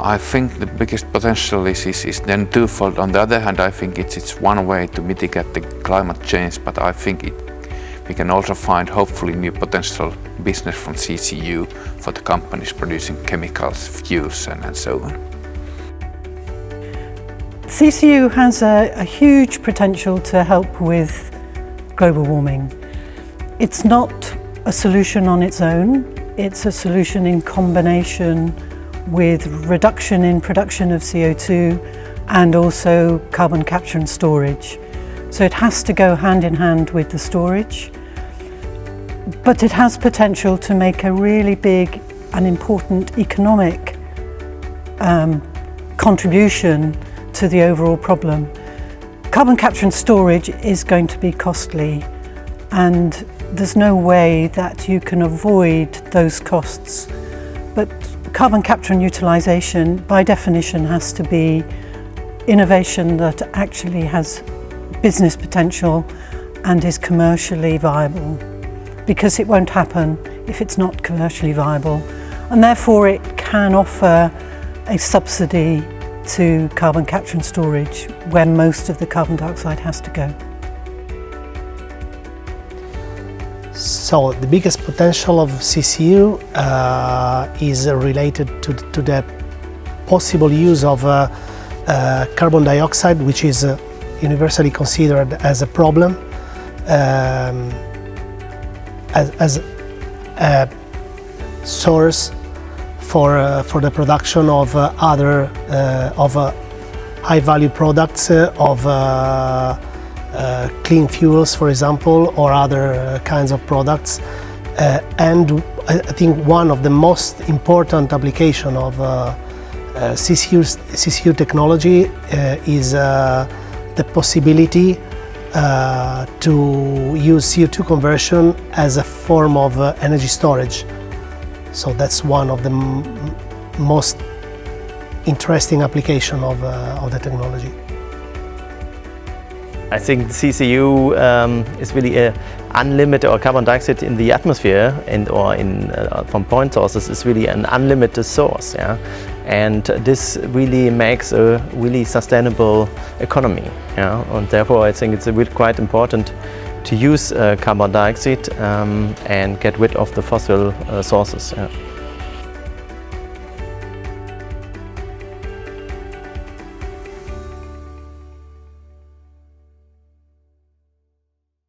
I think the biggest potential is then twofold. On the other hand, I think it's one way to mitigate the climate change, but I think we can also find hopefully new potential business from CCU for the companies producing chemicals, fuels and so on. CCU has a huge potential to help with global warming. It's not a solution on its own, it's a solution in combination with reduction in production of CO2 and also carbon capture and storage. So it has to go hand in hand with the storage, but it has potential to make a really big and important economic contribution to the overall problem. Carbon capture and storage is going to be costly, and there's no way that you can avoid those costs. But carbon capture and utilisation, by definition, has to be innovation that actually has business potential and is commercially viable, because it won't happen if it's not commercially viable, and therefore it can offer a subsidy to carbon capture and storage where most of the carbon dioxide has to go. So the biggest potential of CCU is related to the possible use of carbon dioxide, which is universally considered as a problem, as a source for the production of other high-value products, of clean fuels, for example, or other kinds of products. And I think one of the most important application of CCU technology is the possibility to use CO2 conversion as a form of energy storage. So that's one of the most interesting application of the technology. I think CCU is really a unlimited, or carbon dioxide in the atmosphere from point sources is really an unlimited source, yeah? And this really makes a really sustainable economy, yeah? And therefore I think it's really quite important to use carbon dioxide and get rid of the fossil sources. Yeah.